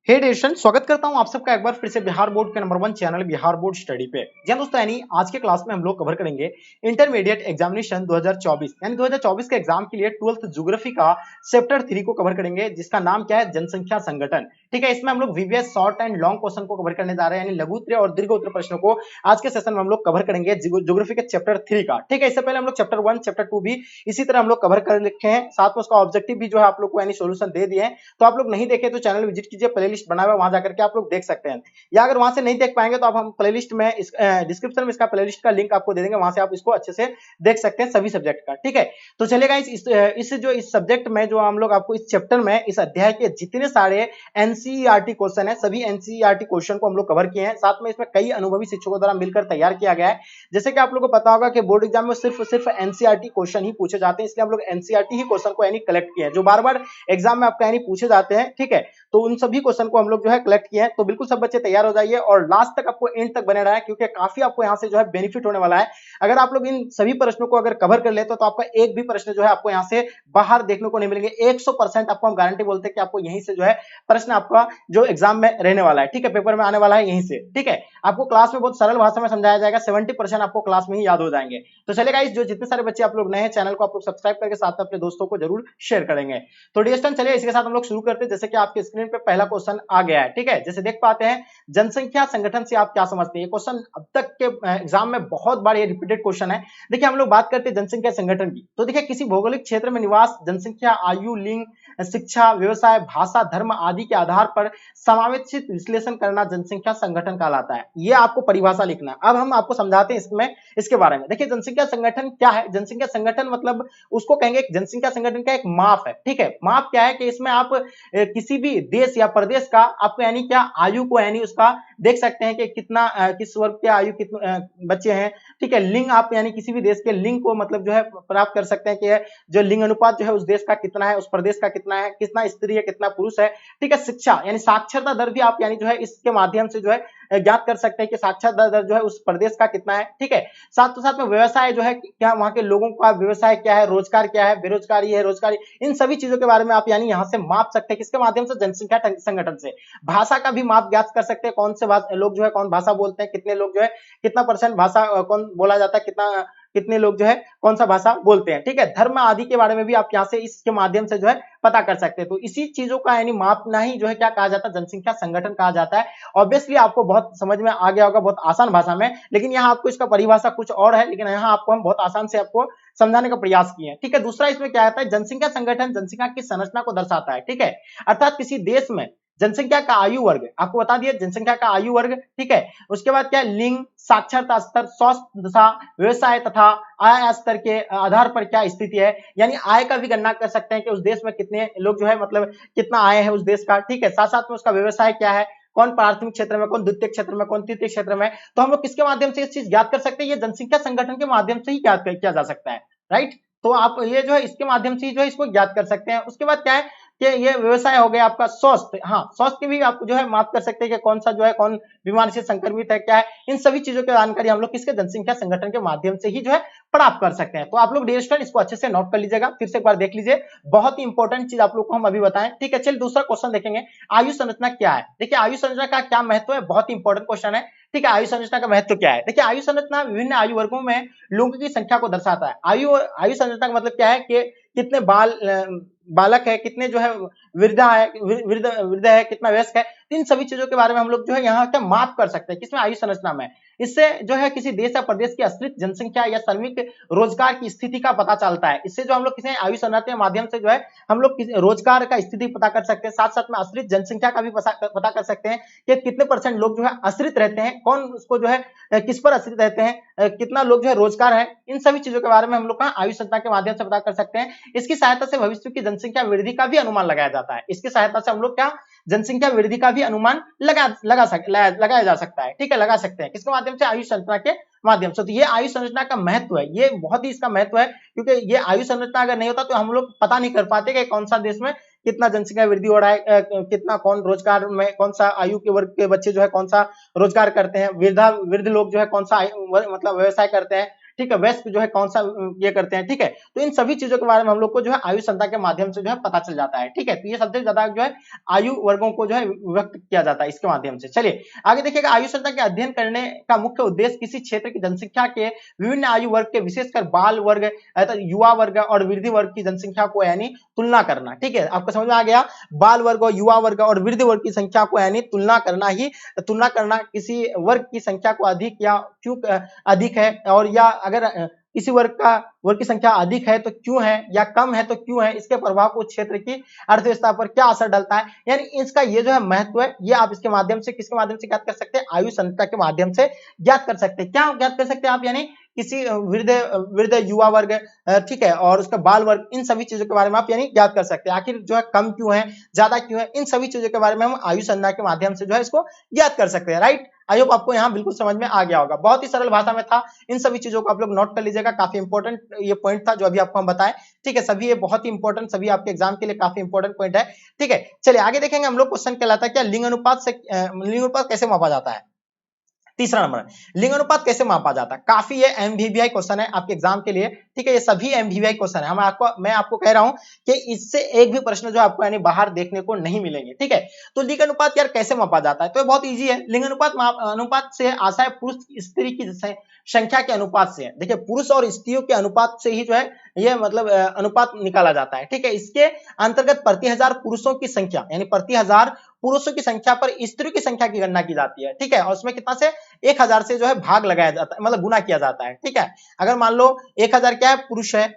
हे dears, स्वागत करता हूं आप सबका एक बार फिर से बिहार बोर्ड के number 1 channel Bihar board study पे। जी हां दोस्तों, यानी आज के क्लास में हम लोग कवर करेंगे इंटरमीडिएट एग्जामिनेशन 2024 यानी 2024 के एग्जाम के लिए 12th ज्योग्राफी का चैप्टर 3 को कवर करेंगे, जिसका नाम क्या है, जनसंख्या संगठन। ठीक है, इसमें हम लोग VVS short and long question को कवर करने जा रहे हैं, यानी लघु उत्तरीय और दीर्घ उत्तरीय प्रश्नों को आज के सेशन में हम लोग कवर करेंगे ज्योग्राफी के चैप्टर 3 का। ठीक है, इससे पहले हम लोग चैप्टर 1 चैप्टर 2 भी इसी तरह हम लोग कवर कर लिखे हैं, साथ में उसका ऑब्जेक्टिव भी जो है आप लोग को यानी सोल्यूशन दे दिए हैं। तो आप लोग नहीं देखे तो चैनल विजिट कीजिए, प्लेलिस्ट बना हुआ है, वहां जाकर के आप लोग देख सकते हैं, या अगर वहां से नहीं देख पाएंगे तो आप हम प्लेलिस्ट में डिस्क्रिप्शन में इसका प्लेलिस्ट का लिंक आपको दे देंगे, वहां से आप इसको अच्छे से देख सकते हैं सभी सब्जेक्ट का। ठीक है, तो चलेगा इस सब्जेक्ट में जो हम लोग आपको इस चैप्टर में इस अध्याय के जितने सारे एनसीईआरटी क्वेश्चन है, सभी एनसीईआरटी क्वेश्चन को हम लोग कवर किए हैं। साथ में इसमें कई अनुभवी शिक्षकों द्वारा मिलकर तैयार किया गया है। जैसे कि आप लोगों को पता होगा कि बोर्ड एग्जाम में सिर्फ एनसीईआरटी क्वेश्चन ही पूछे जाते हैं, इसलिए हम लोग एनसीईआरटी ही क्वेश्चन को यानी कलेक्ट किए हैं, जो बार बार एग्जाम में आपका यानी पूछे जाते हैं। ठीक है, तो उन सभी क्वेश्चन को हम लोग जो है कलेक्ट किए हैं। तो बिल्कुल सब बच्चे तैयार हो जाइए और लास्ट तक आपको एंड तक बने रहा है, क्योंकि काफी आपको यहां से जो है बेनिफिट होने वाला है। अगर आप लोग इन सभी प्रश्नों को अगर कवर कर लेते तो आपका एक भी प्रश्न जो है आपको यहां से बाहर देखने को नहीं मिलेंगे। 100% आपको हम गारंटी बोलते हैं कि आपको यहीं से जो है प्रश्न आपका जो एग्जाम में रहने वाला है, ठीक है, पेपर में आने वाला है यहीं से। ठीक है, आपको क्लास में बहुत सरल भाषा में समझाया जाएगा, 70% आपको क्लास में ही याद हो जाएंगे। तो चलेगा, इस जो जितने सारे बच्चे आप लोग नए हैं चैनल को आप लोग सब्सक्राइब करके साथ में अपने दोस्तों को जरूर शेयर करेंगे। तो डिस्टेंस चलिए इसके साथ हम लोग शुरू करते हैं। जैसे कि आपके स्क्रीन पे पहला क्वेश्चन आ गया है। ठीक है, जैसे देख पाते हैं, जनसंख्या संगठन से आप क्या समझते हैं। ये क्वेश्चन अब तक के एग्जाम में बहुत बार ये रिपीटेड क्वेश्चन है। देखिए, हम लोग बात करते हैं जनसंख्या संगठन की, तो देखिए किसी भौगोलिक क्षेत्र में निवास, जनसंख्या, आयु, लिंग, शिक्षा, व्यवसाय, भाषा, धर्म आदि के आधार पर समावेशित विश्लेषण करना जनसंख्या संगठन कहलाता है। ये आपको परिभाषा लिखना है। अब हम आपको समझाते हैं इसमें इसके बारे में। देखिए, जनसंख्या संगठन क्या है। जनसंख्या संगठन मतलब उसको कहेंगे, जनसंख्या संगठन का एक माप है। ठीक है, माप क्या है कि इसमें आप किसी भी देश या प्रदेश का आपको यानी क्या आयु को यानी उसका देख सकते हैं कि कितना किस वर्ग के आयु कितने बच्चे हैं। ठीक है, लिंग आप यानी किसी भी देश के लिंग को मतलब जो है प्राप्त कर सकते हैं कि जो लिंग अनुपात जो है उस देश का कितना है, उस प्रदेश का कितना है, कितना स्त्री है, कितना पुरुष है। ठीक है, शिक्षा यानी साक्षरता दर भी आप यानी जो है इसके माध्यम से जो है ज्ञात कर सकते हैं कि साक्षरता दर जो है उस प्रदेश का कितना है। ठीक है, साथ में व्यवसाय जो है क्या, वहां के लोगों का व्यवसाय क्या है, रोजगार क्या है, बेरोजगारी है, रोजगारी, इन सभी चीजों के बारे में आप यानी यहां से माप सकते हैं। किसके माध्यम से, जनसंख्या संगठन से। भाषा का भी माप ज्ञात कर सकते हैं, कौन से लोग जो है कौन भाषा बोलते हैं, कितने लोग जो है कितना परसेंट भाषा कौन बोला जाता है, कितने लोग जो है कौन सा भाषा बोलते हैं। ठीक है, धर्म आदि के बारे में भी आप यहां से इसके माध्यम से जो है पता कर सकते हैं। तो इसी चीजों का यानी मापना ही जो है क्या कहा जाता है, जनसंख्या संगठन कहा जाता है। ऑब्वियसली आपको बहुत समझ में आ गया होगा, बहुत आसान भाषा में, लेकिन यहाँ आपको इसका परिभाषा कुछ और है, लेकिन यहाँ आपको हम बहुत आसान से आपको समझाने का प्रयास किए हैं। ठीक है, दूसरा इसमें क्या आता है, जनसंख्या संगठन जनसंख्या की संरचना को दर्शाता है। ठीक है, अर्थात किसी देश में जनसंख्या का आयु वर्ग आपको बता दिया, जनसंख्या का आयु वर्ग। ठीक है, उसके बाद क्या, लिंग, साक्षरता स्तर, स्वास्थ्य तथा व्यवसाय तथा आय स्तर के आधार पर क्या स्थिति है, यानी आय का भी गणना कर सकते हैं कि उस देश में कितने लोग जो है मतलब कितना आय है उस देश का। ठीक है, साथ साथ में उसका व्यवसाय क्या है, कौन प्राथमिक क्षेत्र में, कौन द्वितीय क्षेत्र में, कौन तृतीय क्षेत्र में। तो हम लोग किसके माध्यम से इस चीज ज्ञात कर सकते हैं, ये जनसंख्या संगठन के माध्यम से ही ज्ञात किया जा सकता है। राइट, तो आप ये जो है इसके माध्यम से जो है इसको ज्ञात कर सकते हैं। उसके बाद क्या है कि ये व्यवसाय हो गया आपका। स्वास्थ्य, हाँ, स्वास्थ्य भी आप जो है माप कर सकते हैं कि कौन सा जो है कौन बीमारी से संक्रमित है, क्या है, इन सभी चीजों की जानकारी हम लोग किसके, जनसंख्या संगठन के माध्यम से ही जो है प्राप्त कर सकते हैं। तो आप लोग डियर स्टूडेंट इसको अच्छे से नोट कर लीजिएगा, फिर से एक बार देख लीजिए, बहुत ही इंपॉर्टेंट चीज आप लोग को हम अभी बताएं। ठीक है, चलिए दूसरा क्वेश्चन देखेंगे, आयु संरचना क्या है। देखिए, आयु संरचना का क्या महत्व है, बहुत ही इंपॉर्टेंट क्वेश्चन है। ठीक है, आयु संरचना का महत्व क्या है। देखिए, आयु संरचना विभिन्न आयु वर्गों में लोगों की संख्या को दर्शाता है। आयु संरचना का मतलब क्या है कि कितने बालक है, कितने जो है वृद्धा है, वृद्ध है, कितना वयस्क है, इन सभी चीजों के बारे में हम लोग जो है यहाँ क्या माप कर सकते हैं, किसमें, आयु संरचना में। इससे जो है किसी देश या प्रदेश की आश्रित जनसंख्या या श्रमिक रोजगार की स्थिति का पता चलता है। इससे जो हम लोग किसी आयु संरचना के माध्यम से जो है हम लोग रोजगार का स्थिति पता कर सकते हैं, साथ साथ में आश्रित जनसंख्या का भी पता कर सकते हैं कि कितने परसेंट लोग जो है आश्रित रहते हैं, कौन उसको जो है किस पर आश्रित रहते हैं, कितना लोग जो है रोजगार है, इन सभी चीजों के बारे में हम लोग आयु संरचना के माध्यम से पता कर सकते हैं। इसकी सहायता से भविष्य की जनसंख्या वृद्धि का भी अनुमान लगाया जाता है। इसकी सहायता से हम लोग क्या, जनसंख्या वृद्धि का भी अनुमान लगाया जा सकता है। ठीक है, लगा सकते हैं किसके माध्यम से, आयु संरचना के माध्यम से। तो ये आयु संरचना का महत्व है, ये बहुत ही इसका महत्व है, क्योंकि ये आयु संरचना अगर नहीं होता तो हम लोग पता नहीं कर पाते कि कौन सा देश में कितना जनसंख्या वृद्धि हो रहा है, कितना कौन रोजगार में, कौन सा आयु के वर्ग के बच्चे जो है कौन सा रोजगार करते हैं, वृद्ध लोग जो है कौन सा मतलब व्यवसाय करते हैं। ठीक है, वयस्क जो है कौन सा ये करते हैं, ठीक है। तो इन सभी चीजों के बारे में हम लोग को जो है आयु संख्या के माध्यम से जो है पता चल जाता है, ठीक है। तो ये सबसे ज्यादा जो है आयु वर्गों को जो है व्यक्त किया जाता है इसके माध्यम से। चलिए आगे देखिएगा, आयु संख्या के अध्ययन करने का मुख्य उद्देश्य किसी क्षेत्र की जनसंख्या के विभिन्न आयु वर्ग के, विशेषकर बाल वर्ग, युवा वर्ग और वृद्धि वर्ग की जनसंख्या को यानी तुलना करना, ठीक है। आपको समझ में आ गया, बाल वर्ग और युवा वर्ग और वृद्धि वर्ग की संख्या को यानी तुलना करना किसी वर्ग की संख्या को अधिक या क्यों अधिक है, और या अगर किसी वर्ग की संख्या अधिक है तो क्यों है, या कम है तो क्यों है, इसके प्रभाव को क्षेत्र की अर्थव्यवस्था पर क्या असर डालता है, यानी इसका ये जो है महत्व है, ये आप इसके माध्यम से, किसके माध्यम से ज्ञात कर सकते हैं, आयु संख्या के माध्यम से ज्ञात कर सकते हैं। क्या ज्ञात कर सकते हैं आप, यानी किसी वृद्ध युवा वर्ग, ठीक है, और उसका बाल वर्ग, इन सभी चीजों के बारे में आप यानी ज्ञात कर सकते हैं। आखिर जो है कम क्यों है, ज्यादा क्यों है, इन सभी चीजों के बारे में हम आयु संख्या के माध्यम से जो है इसको ज्ञात कर सकते हैं, राइट। आई होप आपको यहाँ बिल्कुल समझ में आ गया होगा, बहुत ही सरल भाषा में था। इन सभी चीजों को आप लोग नोट कर लीजिएगा, काफी इंपॉर्टेंट ये पॉइंट था जो अभी आपको हम बताएं, ठीक है। सभी ये बहुत ही इंपॉर्टेंट, सभी आपके एग्जाम के लिए काफी इंपॉर्टेंट पॉइंट है, ठीक है। चलिए आगे देखेंगे हम लोग, क्वेश्चन कहलाता है क्या, लिंग अनुपात कैसे मापा जाता है। तीसरा नंबर, लिंग अनुपात कैसे मापा जाता है। काफी ये एमवीवीआई क्वेश्चन है आपके एग्जाम के लिए, ठीक है। ये सभी एमवीवीआई क्वेश्चन है, मैं आपको कह रहा हूं कि इससे एक भी प्रश्न जो आपको यानी बाहर देखने को नहीं मिलेंगे, ठीक है। तो लिंग अनुपात यार कैसे मापा जाता है, तो ये बहुत इजी है। लिंग अनुपात से आशा है पुरुष स्त्री की संख्या के अनुपात से है। देखिए पुरुष और स्त्रियों के अनुपात से ही जो है ये मतलब अनुपात निकाला जाता है, ठीक है। इसके अंतर्गत प्रति हजार पुरुषों की संख्या, यानी प्रति हजार पुरुषों की संख्या पर स्त्रियों की संख्या की गणना की जाती है, ठीक है। और उसमें कितना से 1000 से जो है भाग लगाया जाता है, मतलब गुना किया जाता है, ठीक है। अगर मान लो 1000 क्या है, पुरुष है,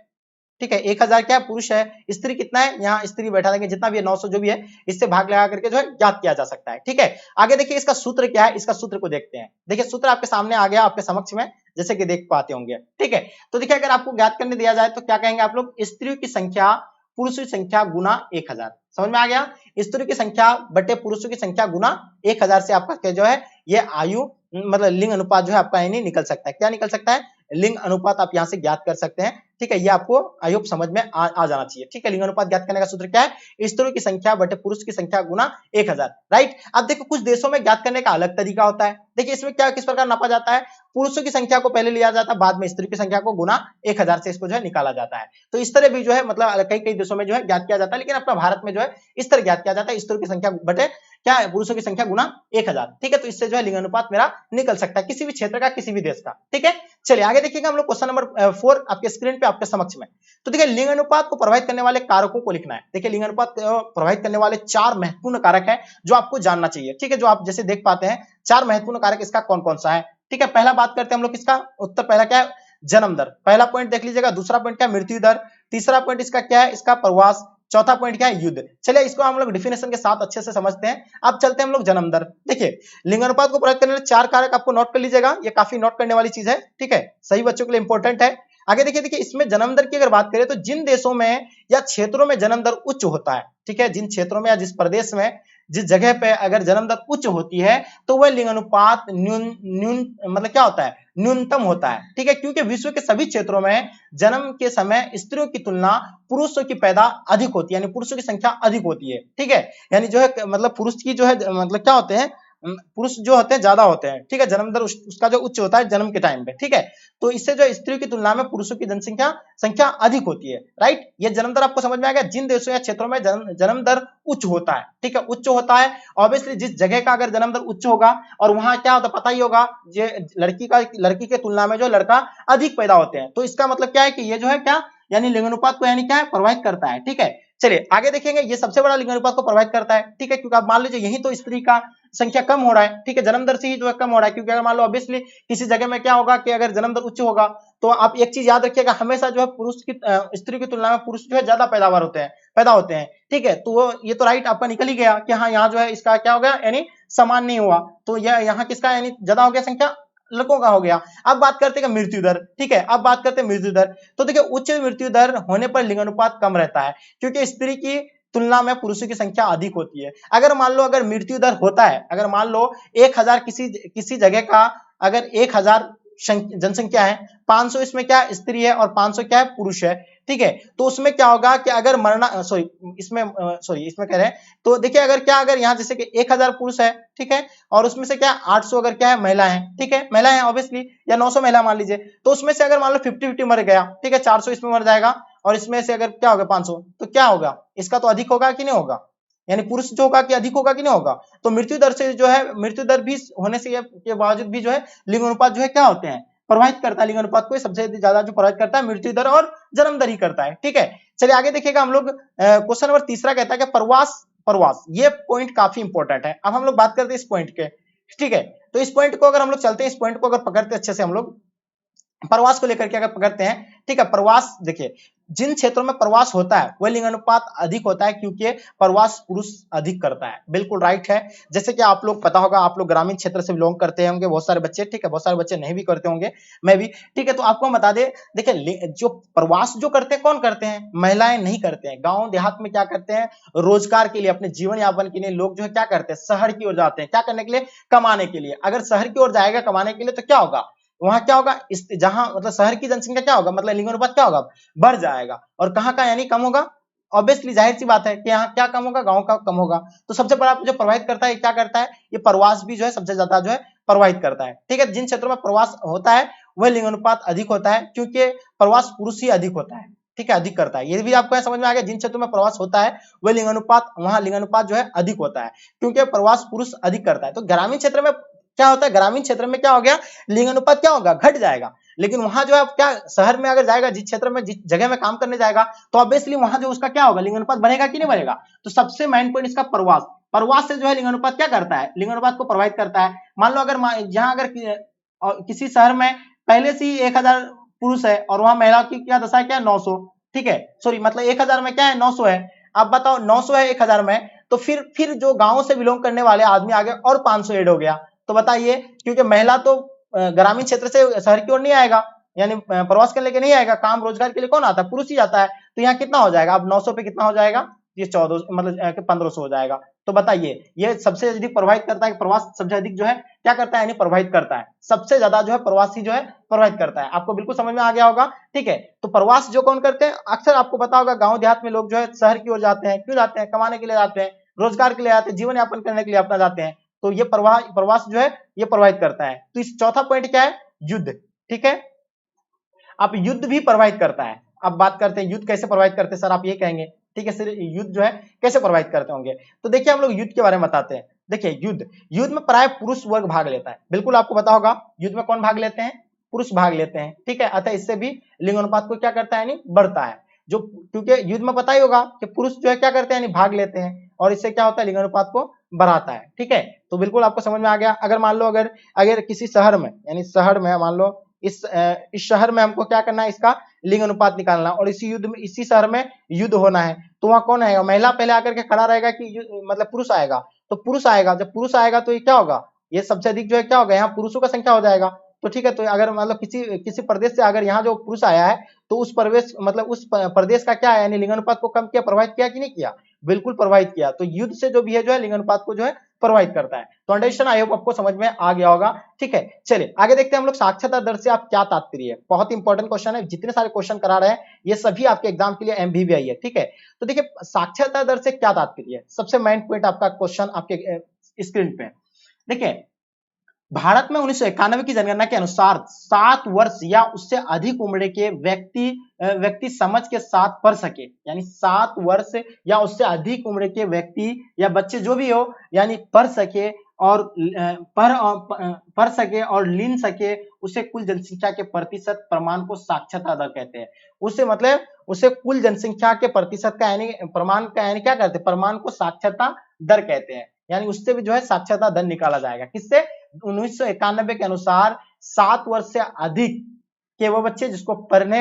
ठीक है, 1000 क्या है, पुरुष है, स्त्री कितना है, यहाँ स्त्री बैठा देंगे, जितना भी है 900 जो भी है, इससे भाग लगा करके जो है ज्ञात किया जा सकता है, ठीक है। आगे देखिए इसका सूत्र क्या है, इसका सूत्र को देखते हैं। देखिए सूत्र आपके सामने आ गया, आपके समक्ष में, जैसे कि देख पाते होंगे, ठीक है। तो देखिए अगर आपको ज्ञात करने दिया जाए तो क्या कहेंगे आप लोग, स्त्रियों की संख्या पुरुषों की संख्या गुना 1000, समझ में आ गया। स्त्रियों की संख्या बटे पुरुषों की संख्या गुना 1000 से आपका जो है ये आयु मतलब लिंग अनुपात जो है आपका यानी निकल सकता है। क्या निकल सकता है, लिंग अनुपात आप यहां से ज्ञात कर सकते हैं, ठीक है। ये आपको आई होप समझ में आ जाना चाहिए, ठीक है। लिंग अनुपात ज्ञात करने का सूत्र क्या है, स्त्रियों की संख्या बटे पुरुष की संख्या गुना 1000, राइट। अब देखो कुछ देशों में ज्ञात करने का अलग तरीका होता है। देखिए इसमें क्या किस प्रकार नापा जाता है, पुरुषों की संख्या को पहले लिया जाता है, बाद में स्त्री की संख्या को गुना 1000 से इसको जो है निकाला जाता है। तो इस तरह भी जो है मतलब कई देशों में जो है ज्ञात किया जाता है, लेकिन अपना भारत में जो है इस तरह ज्ञात किया जाता है, स्त्रियों की संख्या बटे क्या है, पुरुषों की संख्या गुना 1000, ठीक है। तो इससे जो है लिंग अनुपात मेरा निकल सकता है, किसी भी क्षेत्र का, किसी भी देश का, ठीक है। चलिए आगे देखिएगा हम लोग क्वेश्चन नंबर 4 आपके स्क्रीन पे आपके समक्ष में। तो देखिए लिंग अनुपात को प्रभावित करने वाले कारकों को लिखना है। देखिए लिंग अनुपात को प्रभावित करने वाले 4 महत्वपूर्ण कारक है जो आपको जानना चाहिए, ठीक है। जो आप जैसे देख पाते हैं 4 महत्वपूर्ण कारक, इसका कौन कौन सा है, ठीक है। पहला बात करते हैं हम लोग, इसका उत्तर पहला क्या है, जन्म दर, पहला पॉइंट देख लीजिएगा। दूसरा पॉइंट क्या है, मृत्यु दर। तीसरा पॉइंट इसका क्या है, इसका प्रवास। चौथा पॉइंट क्या है, युद्ध। चलिए इसको हम लोग डिफिनेशन के साथ अच्छे से समझते हैं। अब चलते हैं हम लोग जन्म दर। देखिए लिंग अनुपात को प्रभावित करने वाले 4 कारक आपको नोट कर लीजिएगा, ये काफी नोट करने वाली चीज है, ठीक है, सही बच्चों के लिए इंपॉर्टेंट है। आगे देखिए इसमें जन्म दर की अगर बात करें तो जिन देशों में या क्षेत्रों में जन्म दर उच्च होता है, ठीक है, जिन क्षेत्रों में या जिस प्रदेश में जिस जगह पे अगर जन्म दर उच्च होती है तो वह लिंग अनुपात मतलब क्या होता है, न्यूनतम होता है, ठीक है। क्योंकि विश्व के सभी क्षेत्रों में जन्म के समय स्त्रियों की तुलना पुरुषों की पैदा अधिक होती है, यानी पुरुषों की संख्या अधिक होती है, ठीक है। यानी जो है मतलब पुरुष की जो है मतलब क्या होते हैं, पुरुष जो होते हैं ज्यादा होते हैं, ठीक है। जन्म दर उसका जो उच्च होता है जन्म के टाइम पे, ठीक है। तो इससे जो स्त्रियों की तुलना में पुरुषों की संख्या अधिक होती है, राइट। ये जन्म दर आपको समझ में आ गया। जिन देशों या क्षेत्रों में जन्म दर उच्च होता है, ठीक है, उच्च होता है, ऑब्वियसली जिस जगह का अगर जन्म दर उच्च होगा और वहां क्या होता है पता ही होगा, ये लड़की के तुलना में जो लड़का अधिक पैदा होते हैं। तो इसका मतलब क्या है कि ये जो है क्या यानी लिंग अनुपात को यानी क्या है प्रभावित करता है, ठीक है। चलिए आगे देखेंगे, ये सबसे बड़ा लिंग अनुपात को प्रभावित करता है, ठीक है। क्योंकि आप मान लीजिए यही तो स्त्री का संख्या कम हो रहा है, ठीक है, जन्म दर से ही जो है कम हो रहा है। क्योंकि अगर मान लो ऑब्वियसली किसी जगह में क्या होगा कि अगर जन्म दर उच्च होगा तो आप एक चीज याद रखिएगा, हमेशा जो है स्त्री की तुलना में पुरुष जो है ज्यादा पैदा होते हैं, ठीक है। तो ये तो राइट आपका निकल ही गया कि हाँ यहाँ जो है इसका क्या हो गया यानी समान नहीं हुआ, तो यह यहाँ किसका यानी ज्यादा हो गया, संख्या लड़कों का हो गया। अब बात करते हैं मृत्यु दर, ठीक है। अब बात करते हैं मृत्यु दर। तो देखिए उच्च मृत्यु दर होने पर लिंग अनुपात कम रहता है, क्योंकि स्त्री की तुलना में पुरुषों की संख्या अधिक होती है। अगर मान लो अगर मृत्यु दर होता है, अगर मान लो 1000 किसी जगह का अगर 1000 जनसंख्या है, 500 इसमें क्या स्त्री है और 500 क्या है पुरुष है, ठीक है। तो उसमें क्या होगा कि अगर मरना इसमें कह रहे हैं, तो देखिए अगर यहाँ जैसे कि 1000 पुरुष है, ठीक है, और उसमें से क्या 800 अगर क्या है महिला है, ठीक है, महिला है ऑब्वियसली, या 900 महिला मान लीजिए, तो उसमें से अगर मान लो 50-50 मर गया, ठीक है, 400 इसमें मर जाएगा और इसमें से अगर क्या होगा 500, तो क्या होगा, इसका तो अधिक होगा कि नहीं होगा, यानी पुरुष जो होगा कि अधिक होगा कि नहीं होगा। तो मृत्यु दर से जो है, मृत्यु दर भी होने से के बावजूद भी जो है लिंग अनुपात जो है क्या होते हैं, प्रभावित करता है। लिंग अनुपात को सबसे ज्यादा जो प्रभावित करता है मृत्यु दर और जन्म दर ही करता है, ठीक है। चलिए आगे देखिएगा हम लोग, क्वेश्चन नंबर तीसरा कहता है कि प्रवास ये पॉइंट काफी इंपॉर्टेंट है। अब हम लोग बात करते हैं इस पॉइंट के, ठीक है। तो इस पॉइंट को अगर हम लोग चलते हैं, इस पॉइंट को अगर पकड़ते अच्छे से हम लोग प्रवास को लेकर के अगर पकड़ते हैं, ठीक है, प्रवास देखिए जिन क्षेत्रों में प्रवास होता है वह लिंग अनुपात अधिक होता है, क्योंकि प्रवास पुरुष अधिक करता है। बिल्कुल राइट है। जैसे कि आप लोग पता होगा, आप लोग ग्रामीण क्षेत्र से बिलोंग करते होंगे बहुत सारे बच्चे, ठीक है, बहुत सारे बच्चे नहीं भी करते होंगे, मैं भी, ठीक है। तो आपको बता दे, देखिए जो प्रवास जो करते हैं कौन करते हैं, महिलाएं नहीं करते हैं। गांव देहात में क्या करते हैं, रोजगार के लिए, अपने जीवन यापन के लिए लोग जो है क्या करते हैं, शहर की ओर जाते हैं, क्या करने के लिए, कमाने के लिए। अगर शहर की ओर जाएगा कमाने के लिए तो क्या होगा, वहां क्या होगा, जहां मतलब शहर की जनसंख्या क्या होगा, मतलब लिंग अनुपात क्या होगा, बढ़ जाएगा। और कहाँ का यानी कम होगा, ऑब्वियसली जाहिर सी बात है कि यहाँ क्या कम होगा, गांव का कम होगा। तो सबसे बड़ा जो प्रभावित करता है क्या करता है, ये प्रवास भी जो है सबसे ज्यादा जो है प्रभावित करता है, ठीक है। जिन क्षेत्रों में प्रवास होता है वह लिंग अनुपात अधिक होता है, क्योंकि प्रवास पुरुष ही अधिक होता है, ठीक है, अधिक करता है। ये भी आपको समझ में आ गया, जिन क्षेत्रों में प्रवास होता है वह लिंग अनुपात, वहां लिंग अनुपात जो है अधिक होता है, क्योंकि प्रवास पुरुष अधिक करता है। तो ग्रामीण क्षेत्र में क्या होता है, ग्रामीण क्षेत्र में क्या हो गया, लिंग अनुपात क्या होगा, घट जाएगा। लेकिन वहां जो है क्या, शहर में अगर जाएगा, जिस क्षेत्र में, जिस जगह में काम करने जाएगा, तो ऑब्वियसली वहां जो उसका क्या होगा, लिंग अनुपात बढ़ेगा कि नहीं बढ़ेगा। तो सबसे मेन पॉइंट इसका प्रवास से जो है लिंग अनुपात क्या करता है, लिंग अनुपात को प्रभावित करता है। मान लो अगर जहां अगर किसी शहर में पहले से ही 1000 पुरुष है और वहां महिला की क्या दशा है, क्या 900, ठीक है, सॉरी मतलब 1000 में क्या है 900 है। अब बताओ 900 है 1000 में, तो फिर जो गांव से बिलोंग करने वाले आदमी आगे और 500 ऐड हो गया। तो बताइए, क्योंकि महिला तो ग्रामीण क्षेत्र से शहर की ओर नहीं आएगा, यानी प्रवास करने के नहीं आएगा, काम रोजगार के लिए कौन आता है, पुरुष ही आता है। तो यहाँ कितना हो जाएगा, अब 900 पे कितना हो जाएगा, ये 14 मतलब 1500 हो जाएगा। तो बताइए ये सबसे अधिक प्रभावित करता है, प्रवास सबसे अधिक जो है क्या करता है, यानी प्रभावित करता है, सबसे ज्यादा जो है प्रवासी जो है प्रभावित करता है। आपको बिल्कुल समझ में आ गया होगा, ठीक है। तो प्रवास जो कौन करते हैं, अक्सर आपको पता होगा गांव देहात में लोग जो है शहर की ओर जाते हैं, क्यों जाते हैं, कमाने के लिए जाते हैं, रोजगार के लिए जाते हैं, जीवन यापन करने के लिए अपना जाते हैं। तो ये प्रवास जो है ये प्रभावित करता है। तो इस चौथा पॉइंट क्या है, युद्ध, ठीक है। आप युद्ध भी प्रभावित करता है। अब बात करते हैं युद्ध कैसे प्रभावित करते हैं, सर आप ये कहेंगे, ठीक है, सर युद्ध जो है कैसे प्रभावित करते होंगे। तो देखिए हम लोग युद्ध के बारे में बताते हैं। देखिए युद्ध में प्राय पुरुष वर्ग भाग लेता है, बिल्कुल आपको पता होगा युद्ध में कौन भाग लेते हैं, पुरुष भाग लेते हैं, ठीक है। अतः इससे भी लिंग अनुपात को क्या करता है, यानी बढ़ता है। जो क्योंकि युद्ध में पता ही होगा कि पुरुष जो है क्या करते हैं, यानी भाग लेते हैं, और इससे क्या होता है, लिंग अनुपात को बढ़ाता है, ठीक है। तो बिल्कुल आपको समझ में आ गया। अगर मान लो अगर किसी शहर में, यानी शहर में मान लो इस शहर में हमको क्या करना है, इसका लिंग अनुपात निकालना, और इसी युद्ध में, इसी शहर में युद्ध होना है, तो वहां कौन आएगा, महिला पहले आकर के खड़ा रहेगा कि मतलब पुरुष आएगा। तो पुरुष आएगा, जब पुरुष आएगा तो ये क्या होगा, ये सबसे अधिक जो है क्या होगा, यहाँ पुरुषों का संख्या हो जाएगा। तो ठीक है, तो अगर मतलब किसी प्रदेश से अगर यहाँ जो पुरुष आया है, तो उस प्रदेश मतलब उस प्रदेश का क्या है, यानी लिंग अनुपात को कम किया, प्रभावित किया कि नहीं किया, बिल्कुल प्रभावित किया। तो युद्ध से जो भी है जो है लिंग अनुपात को जो है प्रभावित करता है। तो अंडरस्टैंड, आई होप आपको समझ में आ गया होगा, ठीक है। चलिए आगे देखते हैं हम लोग, साक्षरता दर से आप क्या तात्पर्य है। बहुत इंपॉर्टेंट क्वेश्चन है, जितने सारे क्वेश्चन करा रहे हैं ये सभी आपके एग्जाम के लिए MVVI है, ठीक है। तो देखिए साक्षरता दर से क्या तात्पर्य है, सबसे मेन पॉइंट आपका क्वेश्चन आपके स्क्रीन पे देखिए। भारत में 1991 की जनगणना के अनुसार 7 वर्ष या उससे अधिक उम्र के व्यक्ति समझ के साथ पढ़ सके, यानी 7 वर्ष या उससे अधिक उम्र के व्यक्ति या बच्चे जो भी हो, यानी पढ़ सके और पढ़ सके और लीन सके, उसे कुल जनसंख्या के प्रतिशत प्रमाण को साक्षरता दर कहते हैं। उसे मतलब उसे कुल जनसंख्या के प्रतिशत का यानी प्रमाण का यानी क्या कहते हैं, प्रमाण को साक्षरता दर कहते हैं। यानी उससे भी जो है साक्षरता दर निकाला जाएगा, किससे, 1991 के अनुसार 7 वर्ष से अधिक के वो बच्चे जिसको पढ़ने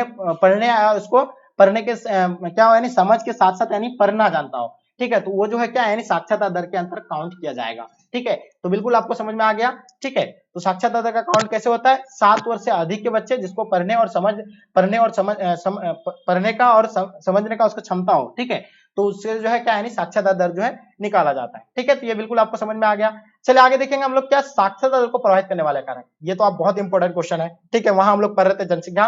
आया और उसको पढ़ने के क्या हो, यानी समझ के साथ साथ यानी पढ़ना जानता हो, ठीक है। तो वो जो है क्या, यानी साक्षरता दर के अंतर काउंट किया जाएगा, ठीक है। तो बिल्कुल आपको समझ में आ गया, ठीक है। तो साक्षरता दर का काउंट कैसे होता है, 7 वर्ष से अधिक के बच्चे जिसको पढ़ने का और समझने का उसका क्षमता हो, ठीक है। तो उससे जो है क्या, यानी साक्षरता दर जो है निकाला जाता है, ठीक है। तो ये बिल्कुल आपको समझ में आ गया। चलिए आगे देखेंगे हम लोग, क्या साक्षरता दर को प्रभावित करने वाले कारक। ये तो आप बहुत इंपॉर्टेंट क्वेश्चन है, ठीक है। वहां हम लोग पढ़ रहे थे जनसंख्या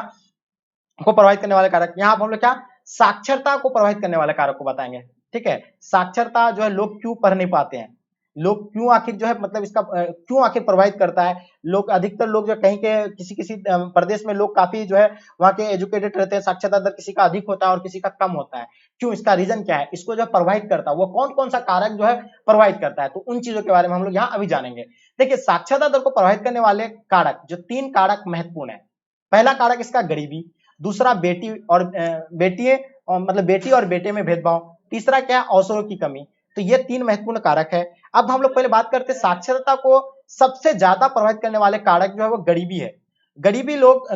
को प्रभावित करने वाले कारक, यहाँ हम लोग क्या साक्षरता को प्रभावित करने वाले कारक को बताएंगे। ठीक है, साक्षरता जो है लोग क्यों पढ़ नहीं पाते हैं, लोग क्यों आखिर जो है मतलब इसका क्यों आखिर प्रभावित करता है। लोग अधिकतर लोग जो कहीं के किसी किसी प्रदेश में लोग काफी जो है वहां के एजुकेटेड रहते हैं, साक्षरता दर किसी का अधिक होता है और किसी का कम होता है। क्यों, इसका रीजन क्या है, इसको जो प्रभावित करता है वो कौन कौन सा कारक जो है प्रभावित करता है, तो उन चीजों के बारे में हम लोग यहाँ अभी जानेंगे। देखिए, साक्षरता दर को प्रभावित करने वाले कारक जो 3 कारक महत्वपूर्ण है। पहला कारक इसका गरीबी, दूसरा बेटी और मतलब बेटी और बेटे में भेदभाव, तीसरा क्या है, अवसरों की कमी। तो ये 3 महत्वपूर्ण कारक है। अब हम लोग पहले बात करते हैं साक्षरता को सबसे ज्यादा प्रभावित करने वाले कारक जो है वो गरीबी है। गरीब लोग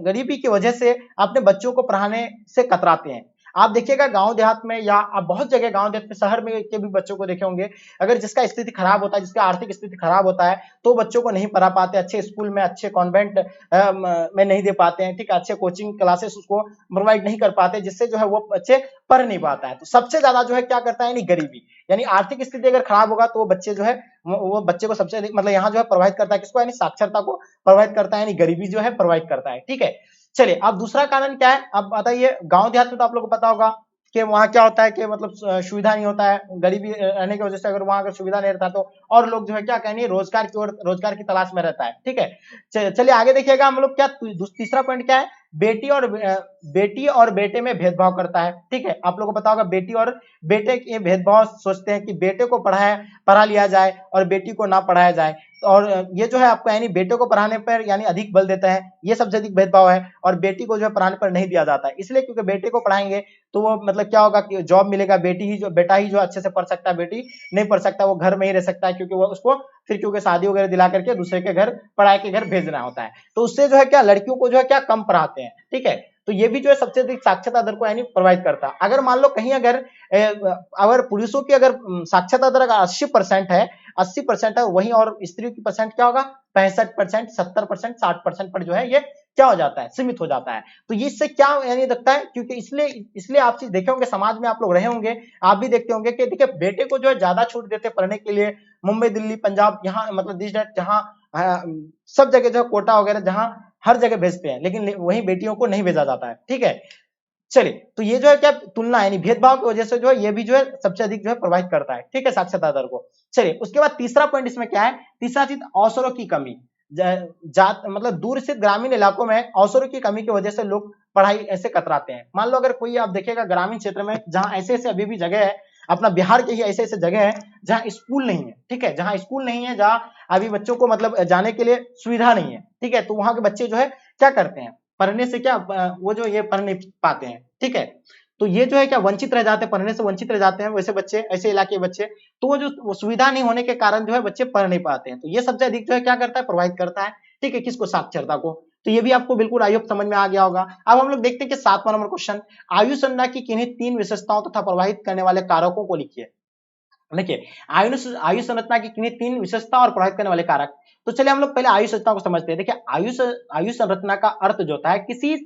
गरीबी की वजह से अपने बच्चों को पढ़ाने से कतराते हैं। आप देखिएगा गांव देहात में या आप बहुत जगह गांव देहात में, शहर में के भी बच्चों को देखे होंगे, अगर जिसका स्थिति खराब होता है, जिसका आर्थिक स्थिति खराब होता है, तो बच्चों को नहीं पढ़ा पाते, अच्छे स्कूल में, अच्छे कॉन्वेंट में नहीं दे पाते हैं। ठीक है, अच्छे कोचिंग क्लासेस उसको प्रोवाइड नहीं कर पाते, जिससे जो है वो बच्चे पढ़ नहीं पाता है। तो सबसे ज्यादा जो है क्या करता है, यानी गरीबी, यानी आर्थिक स्थिति अगर खराब होगा तो वो बच्चे जो है वो बच्चे को सबसे मतलब यहाँ जो है प्रभावित करता है किसको, यानी साक्षरता को प्रभावित करता है, यानी गरीबी जो है प्रभावित करता है। ठीक है, चलिए अब दूसरा कारण क्या है, अब बताइए। गांव देहात में तो आप लोगों को पता होगा कि वहां क्या होता है कि मतलब सुविधा नहीं होता है, गरीबी रहने की वजह से अगर वहां अगर सुविधा नहीं रहता तो और लोग जो है क्या कहेंगे, रोजगार की ओर, रोजगार की तलाश में रहता है। ठीक है, चलिए आगे देखिएगा हम लोग क्या तीसरा पॉइंट क्या है, बेटी और बेटे में भेदभाव करता है। ठीक है, आप लोगों को पता होगा बेटी और बेटे के भेदभाव सोचते हैं कि बेटे को पढ़ा लिया जाए और बेटी को ना पढ़ाया जाए, और ये जो है आपको यानी बेटे को पढ़ाने पर यानी अधिक बल देता है, ये सबसे अधिक भेदभाव है, और बेटी को जो है पढ़ाने पर नहीं दिया जाता है, इसलिए क्योंकि बेटे को पढ़ाएंगे तो वो मतलब क्या होगा कि जॉब मिलेगा, बेटा ही जो अच्छे से पढ़ सकता है, बेटी नहीं पढ़ सकता, वो घर में ही रह सकता है, क्योंकि वो उसको फिर क्योंकि शादी वगैरह दिला करके दूसरे के घर पढ़ाई के घर भेजना होता है, तो उससे जो है क्या लड़कियों को जो है क्या कम पढ़ाते हैं। ठीक है, तो ये भी जो है सबसे अधिक साक्षरता दर को यानी प्रभावित करता है। अगर मान लो कहीं अगर पुरुषों की अगर साक्षरता दर अगर 80% है, 80% है वहीं, और स्त्रियों की परसेंट क्या होगा, 65%, 70%, 60% पर जो है ये क्या हो जाता है, सीमित हो जाता है। तो ये इससे क्या यानी लगता है, क्योंकि इसलिए आप चीज देखे होंगे, समाज में आप लोग रहे होंगे, आप भी देखते होंगे कि देखिए बेटे को जो है ज्यादा छूट देते पढ़ने के लिए, मुंबई, दिल्ली, पंजाब, यहाँ मतलब जहाँ सब जगह जो है कोटा वगैरह जहाँ हर जगह भेजते हैं, लेकिन वहीं बेटियों को नहीं भेजा जाता है। ठीक है, चलिए तो ये जो है क्या तुलना यानी भेदभाव की वजह से जो है ये भी जो है सबसे अधिक जो है प्रभावित करता है। ठीक है, साक्षरता दर को। चलिए उसके बाद तीसरा पॉइंट इसमें क्या है, तीसरा चीज अवसरों की कमी। जात मतलब दूर स्थित ग्रामीण इलाकों में अवसरों की कमी की वजह से लोग पढ़ाई ऐसे कतराते हैं। मान लो अगर कोई आप देखिएगा ग्रामीण क्षेत्र में जहां ऐसे ऐसे अभी भी जगह है, अपना बिहार के ही ऐसे ऐसे जगह है जहां स्कूल नहीं है। ठीक है, जहां स्कूल नहीं है, जहां अभी बच्चों को मतलब जाने के लिए सुविधा नहीं है। ठीक है, तो वहां के बच्चे जो है क्या करते हैं, पढ़ने से क्या वो जो ये पढ़ नहीं पाते हैं। ठीक है, तो ये जो है क्या वंचित रह जाते हैं, पढ़ने से वंचित रह जाते हैं वैसे बच्चे, ऐसे इलाके के बच्चे, तो वो जो सुविधा नहीं होने के कारण जो है बच्चे पढ़ नहीं पाते हैं। तो ये सबसे अधिक जो है क्या करता है, प्रभावित करता है। ठीक है, किसको, साक्षरता को। तो ये भी आपको बिल्कुल आई होप समझ में आ गया होगा। अब हम लोग देखते हैं कि 7वां नंबर क्वेश्चन, आयु संरचना की किन्हीं 3 विशेषताओं तथा प्रभावित करने वाले कारकों को लिखिए। देखिए आयु संरचना की किन्हीं 3 विशेषता और प्रभावित करने वाले कारक। तो चलिए हम लोग पहले आयु संरचना को समझते हैं। देखिए आयु संरचना का अर्थ जो होता है किसी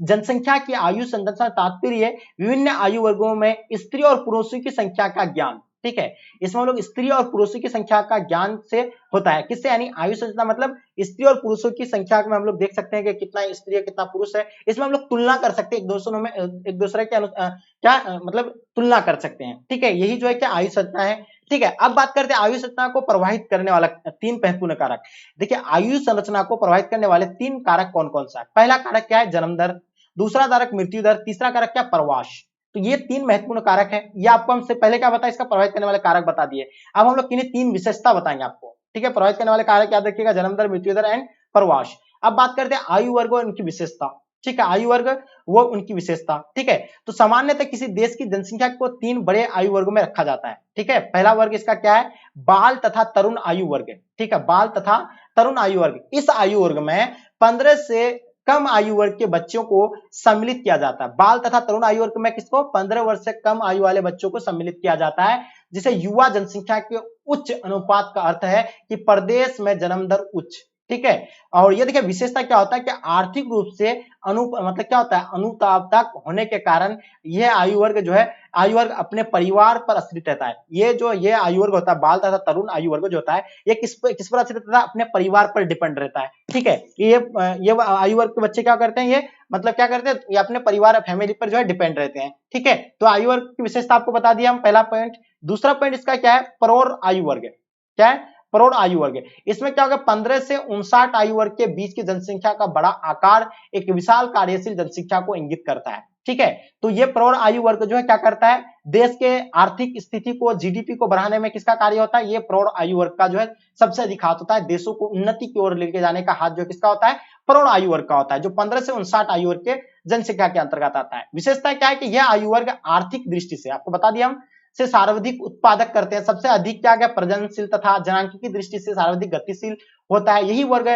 जनसंख्या की आयु संरचना, तात्पर्य विभिन्न आयु वर्गों में स्त्री और पुरुषों की संख्या का ज्ञान। ठीक है, इसमें हम लोग स्त्री और पुरुषों की संख्या का ज्ञान से होता है, किससे, यानी आयु संरचना मतलब स्त्री और पुरुषों की संख्या में हम लोग देख सकते हैं कि कितना स्त्री है कितना पुरुष है, इसमें हम लोग तुलना कर सकते हैं एक दूसरे के क्या मतलब तुलना कर सकते हैं। ठीक है, यही जो है क्या आयु संरचना है। ठीक है, अब बात करते हैं आयु संरचना को प्रभावित करने वाला 3 महत्वपूर्ण कारक। देखिए आयु संरचना को प्रभावित करने वाले 3 कारक कौन कौन सा है। पहला कारक क्या है, जन्म दर, दूसरा कारक मृत्यु दर, तीसरा कारक क्या, प्रवास। तो ये 3 महत्वपूर्ण कारक है। ये आपको हमसे पहले क्या बताया, इसका प्रभावित करने वाले कारक बता दिए। अब हम लोग किन्हीं 3 विशेषता बताएंगे आपको। ठीक है, प्रभावित करने वाले कारक याद रखिएगा, जन्म दर, मृत्यु दर एंड प्रवास। अब बात करते हैं आयु वर्ग और उनकी विशेषता। ठीक है, आयु वर्ग वो उनकी विशेषता। ठीक है, तो सामान्यतः किसी देश की जनसंख्या को 3 बड़े आयु वर्गों में रखा जाता है। ठीक है, पहला वर्ग इसका क्या है, बाल तथा तरुण आयु वर्ग। ठीक है, बाल तथा तरुण आयु वर्ग। इस आयु वर्ग में 15 से कम आयु वर्ग के बच्चों को सम्मिलित किया जाता है। बाल तथा तरुण आयु वर्ग में किसको, 15 वर्ष से कम आयु वाले बच्चों को सम्मिलित किया जाता है, जिसे युवा जनसंख्या के उच्च अनुपात का अर्थ है कि प्रदेश में जन्म दर उच्च। ठीक है। और ये देखिए विशेषता क्या होता है कि आर्थिक रूप से मतलब क्या होता है, अनुतापक होने के कारण यह आयु वर्ग जो है, आयु वर्ग अपने परिवार पर आश्रित रहता है। ये आयु वर्ग होता है, बाल तथा तरुण आयु वर्ग जो होता है, ये किस पर आश्रित रहता है, अपने परिवार पर डिपेंड रहता है। ठीक है, ये आयु वर्ग के बच्चे क्या करते हैं, ये मतलब क्या करते हैं, ये अपने परिवार फैमिली पर जो है डिपेंड रहते हैं। ठीक है, तो आयु वर्ग की विशेषता आपको बता दिया हम, पहला पॉइंट। दूसरा पॉइंट इसका क्या है, प्रौढ़ आयु वर्ग है। क्या है, प्रौढ़ आयु वर्ग। इसमें क्या होगा, 15 से 59 आयु वर्ग के बीच की जनसंख्या का बड़ा आकार एक विशाल कार्यशील जनसंख्या को इंगित करता है। ठीक है, तो ये प्रौढ़ आयु वर्ग जो है क्या करता है, देश के आर्थिक स्थिति को, जीडीपी को बढ़ाने में किसका कार्य होता है, ये प्रौढ़ आयु वर्ग का जो है सबसे अधिक हाथ होता है। देशों को उन्नति की ओर लेके जाने का हाथ जो किसका होता है, प्रौढ़ आयु वर्ग का होता है, जो 15 से 59 आयु वर्ग के जनसंख्या के अंतर्गत आता है। विशेषता क्या है कि यह आयु वर्ग आर्थिक दृष्टि से, आपको बता दिया हम, से सर्वाधिक उत्पादक करते हैं। सबसे अधिक क्या गया, प्रजननशील तथा जनांकी दृष्टि से सर्वाधिक गतिशील होता है। यही वर्ग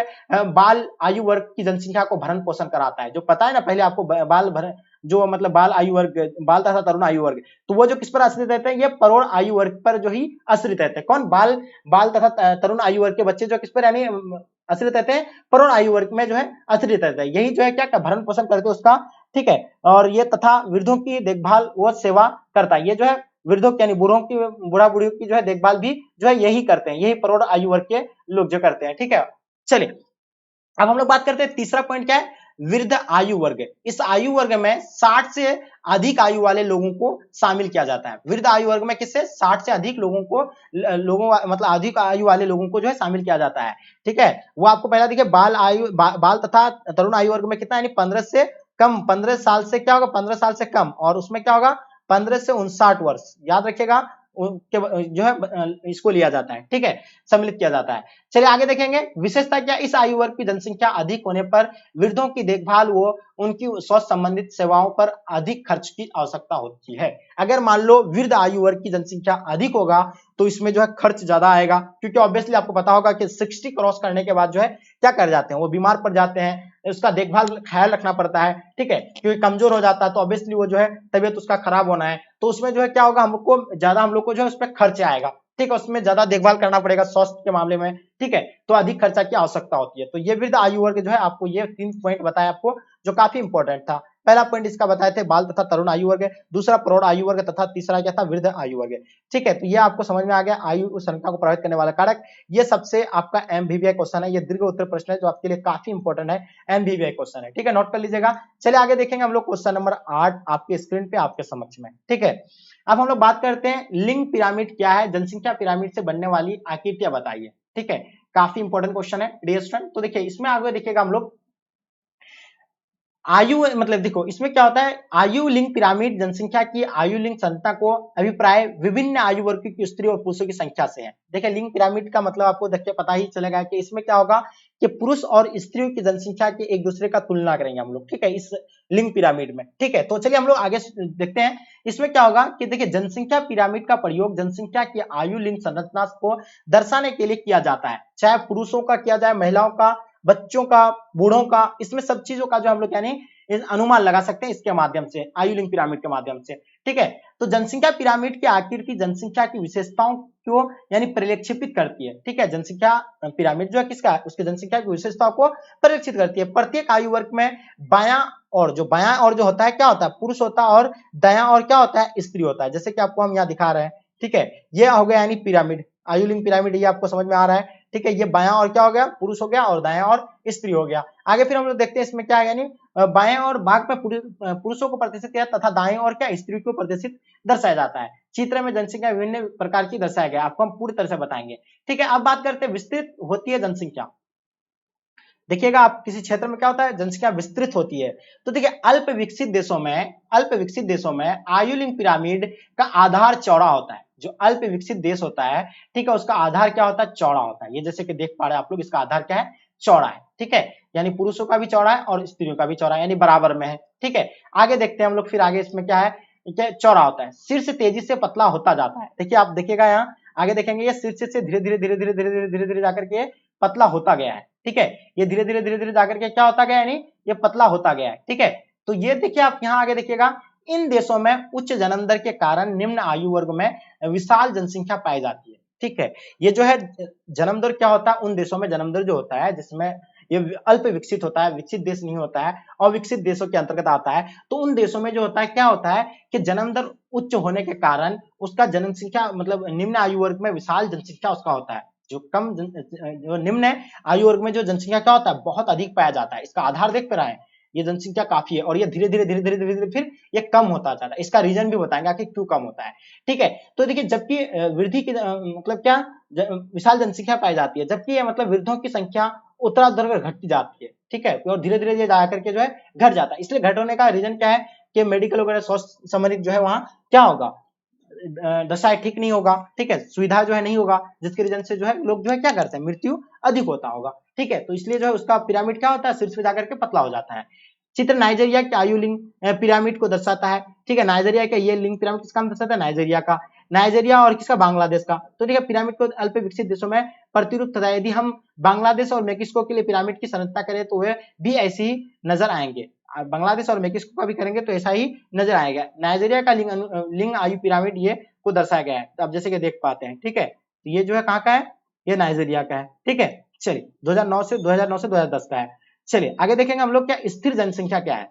बाल आयु वर्ग की जनसंख्या को भरण पोषण कराता है। जो पता है ना पहले आपको, बाल भरण जो मतलब बाल आयु वर्ग, बाल तथा तरुण आयु वर्ग, तो वो जो किस पर आश्रित रहते हैं, ये प्रौढ़ आयु वर्ग पर जो ही आश्रित रहते हैं। कौन, बाल तथा तरुण आयु वर्ग के बच्चे जो किस पर यानी आश्रित रहते हैं, प्रौढ़ आयु वर्ग में जो है आश्रित रहते हैं। यही जो है क्या भरण पोषण करते हैं उसका। ठीक है, और ये तथा वृद्धों की देखभाल व सेवा करता है। ये जो है वृद्धों यानी बूढ़ों की, बूढ़ा बूढ़ियों की जो है देखभाल भी जो है यही करते हैं, यही प्रौढ़ आयु वर्ग के लोग जो करते हैं। ठीक है, चलिए अब हम लोग बात करते हैं, तीसरा पॉइंट क्या है, वृद्ध आयु वर्ग। इस आयु वर्ग में 60 से अधिक आयु वाले लोगों को शामिल किया जाता है। वृद्ध आयु वर्ग में किससे, 60 से अधिक लोगों मतलब अधिक आयु वाले लोगों को जो है शामिल किया जाता है। ठीक है, वो आपको पहला देखिए, बाल तथा तरुण आयु वर्ग में कितना, यानी 15 से कम, 15 साल से क्या होगा, 15 साल से कम, और उसमें क्या होगा 15 से 59 वर्ष, याद रखिएगा जो है इसको लिया जाता है। ठीक है, सम्मिलित किया जाता है। चलिए आगे देखेंगे, विशेषता क्या, इस आयु वर्ग की जनसंख्या अधिक होने पर वृद्धों की देखभाल व उनकी स्वास्थ्य संबंधित सेवाओं पर अधिक खर्च की आवश्यकता होती है। अगर मान लो वृद्ध आयु वर्ग की जनसंख्या अधिक होगा तो इसमें जो है खर्च ज्यादा आएगा, क्योंकि ऑब्वियसली आपको पता होगा कि 60 क्रॉस करने के बाद जो है क्या कर जाते हैं, वो बीमार पड़ जाते हैं, उसका देखभाल ख्याल रखना पड़ता है। ठीक है, क्योंकि कमजोर हो जाता है तो ऑब्वियसली वो जो है तबियत उसका खराब होना है, तो उसमें जो है क्या होगा, हम लोग को जो है उस पर खर्च आएगा। ठीक है, उसमें ज्यादा देखभाल करना पड़ेगा स्वास्थ्य के मामले में। ठीक है, तो अधिक खर्चा की आवश्यकता होती है। तो ये वृद्ध आयु वर्ग जो है, आपको ये 3 पॉइंट बताया आपको, जो काफी इंपॉर्टेंट था। पहला पॉइंट इसका बताए थे बाल तथा तरुण आयु वर्ग, दूसरा प्रौढ़ आयु वर्ग, तथा तीसरा क्या था, वृद्ध आयु वर्ग। ठीक है, तो ये आपको समझ में आ गया आयु संख्या को प्रभावित करने वाला कारक। ये सबसे आपका एमवीवीआई क्वेश्चन है, ये दीर्घ उत्तर प्रश्न है जो आपके लिए काफी इंपॉर्टेंट है, एमवीवीआई क्वेश्चन है। ठीक है, नोट कर लीजिएगा। चलिए आगे देखेंगे हम लोग क्वेश्चन नंबर 8 आपके स्क्रीन पे आपके समक्ष में। ठीक है, अब हम लोग बात करते हैं लिंग पिरामिड क्या है, जनसंख्या पिरामिड से बनने वाली आकृतियां बताइए। ठीक है, काफी इंपॉर्टेंट क्वेश्चन है डियर स्टूडेंट। तो देखिए इसमें आगे देखिएगा हम लोग, आयु मतलब देखो इसमें क्या होता है, आयु लिंग पिरामिड जनसंख्या की आयु लिंग संरचना को अभिप्राय विभिन्न आयु वर्ग की स्त्री और पुरुषों की संख्या से है। देखिए लिंग पिरामिड का मतलब आपको देख के पता ही चलेगा कि इसमें क्या होगा कि पुरुष और स्त्रियों की जनसंख्या की एक दूसरे का तुलना करेंगे हम लोग। ठीक है, इस लिंग पिरामिड में। ठीक है, तो चलिए हम लोग आगे देखते हैं। इसमें क्या होगा कि देखिए जनसंख्या पिरामिड का प्रयोग जनसंख्या की आयु लिंग संरचना को दर्शाने के लिए किया जाता है, चाहे पुरुषों का किया जाए, महिलाओं का, बच्चों का, बूढ़ों का, इसमें सब चीजों का जो हम लोग यानी अनुमान लगा सकते हैं इसके माध्यम से, आयु लिंग पिरामिड के माध्यम से। ठीक है, तो जनसंख्या पिरामिड की आकृति जनसंख्या की विशेषताओं को यानी परिलक्षित करती है। ठीक है, जनसंख्या पिरामिड जो है किसका है, उसकी जनसंख्या की विशेषताओं को परिलक्षित करती है। प्रत्येक आयु वर्ग में बायां और जो होता है क्या होता है, पुरुष होता है, और दायां और क्या होता है, स्त्री होता है। जैसे कि आपको हम यहाँ दिखा रहे हैं। ठीक है, ये हो गया यानी पिरामिड, आयु लिंग पिरामिड, ये आपको समझ में आ रहा है। ठीक है, ये बायां और क्या हो गया, पुरुष हो गया, और दायां और स्त्री हो गया। आगे फिर हम लोग देखते हैं इसमें क्या है, यानी बाएं और भाग में पुरुषों को प्रदर्शित किया तथा दाएं और क्या स्त्री को प्रदर्शित दर्शाया जाता है। चित्र में जनसंख्या विभिन्न प्रकार की दर्शाया गया, आपको हम पूरी तरह से बताएंगे। ठीक है, अब बात करते हैं विस्तृत होती है जनसंख्या। देखिएगा आप किसी क्षेत्र में क्या होता है, जनसंख्या विस्तृत होती है। तो देखिए अल्प विकसित देशों में आयु लिंग पिरामिड का आधार चौड़ा होता है। जो अल्प विकसित देश होता है, ठीक है, उसका आधार क्या होता है, चौड़ा होता है। ये जैसे कि देख पा रहे हैं आप लोग, इसका आधार क्या है, चौड़ा है। ठीक है, यानी पुरुषों का भी चौड़ा है और स्त्रियों का भी चौड़ा है, यानी बराबर में है। ठीक है, आगे देखते हैं हम लोग, फिर आगे इसमें क्या है, क्या चौड़ा होता है, शीर्ष तेजी से पतला होता जाता है। देखिए आप देखिएगा यहाँ आगे देखेंगे, ये शीर्ष से धीरे धीरे जाकर के पतला होता गया है। ठीक है, ये धीरे धीरे जाकर के क्या होता गया, यानी ये पतला होता गया है। ठीक है, तो ये देखिए आप यहाँ आगे देखिएगा, इन देशों में उच्च जन्म दर के कारण निम्न आयु वर्ग में विशाल जनसंख्या पाई जाती है। ठीक है। ये जो है जन्म दर क्या होता है, उन देशों में जन्म दर जो होता है जिसमें ये अल्प विकसित होता है, विकसित देश नहीं होता है, अविकसित देशों के अंतर्गत आता है। तो उन देशों में जो होता है क्या होता है कि जन्म दर उच्च होने के कारण उसका जनसंख्या मतलब निम्न आयु वर्ग में विशाल जनसंख्या उसका होता है। जो निम्न आयु वर्ग में जो जनसंख्या क्या होता है बहुत अधिक पाया जाता है। इसका आधार देख पा रहे हैं, ये जनसंख्या काफी है और ये धीरे धीरे धीरे धीरे धीरे धीरे फिर ये कम होता जाता है। इसका रीजन भी बताएंगे कि क्यों कम होता है। ठीक है, तो देखिए जबकि वृद्धि की मतलब क्या विशाल जनसंख्या पाई जाती है, जबकि ये मतलब वृद्धों की संख्या उत्तराधिकार में घटती जाती है। ठीक है, और धीरे धीरे ये जा करके जो है घट जाता है। इसलिए घट होने का रीजन क्या है कि मेडिकल वगैरह स्वास्थ्य संबंधित जो है वहां क्या होगा, दशा ठीक नहीं होगा। ठीक है, सुविधा जो है नहीं होगा, जिसके रीजन से जो है लोग जो है क्या करते हैं, मृत्यु अधिक होता होगा। ठीक है, तो इसलिए जो है उसका पिरामिड क्या होता है, शीर्ष पे जाकर के पतला हो जाता है। चित्र नाइजीरिया के आयु लिंग पिरामिड को दर्शाता है। ठीक है, नाइजीरिया का ये लिंग पिरामिड किसका दर्शाता है, नाइजीरिया का, नाइजीरिया और किसका, बांग्लादेश का। तो ठीक है, पिरामिड को अल्प विकसित देशों में प्रतिरूप तथा यदि हम बांग्लादेश और मेक्सिको के लिए पिरामिड की संरचना करें तो वे भी ऐसी ही नजर आएंगे। बांग्लादेश और मेक्सिको का भी करेंगे तो ऐसा ही नजर आएगा। नाइजीरिया का लिंग आयु पिरामिड ये को दर्शाया गया है, अब जैसे कि देख पाते हैं। ठीक है, तो ये जो है कहाँ का है, ये नाइजीरिया का है। ठीक है, चलिए 2009 से 2010 का है। चलिए आगे देखेंगे हम लोग क्या स्थिर जनसंख्या क्या है,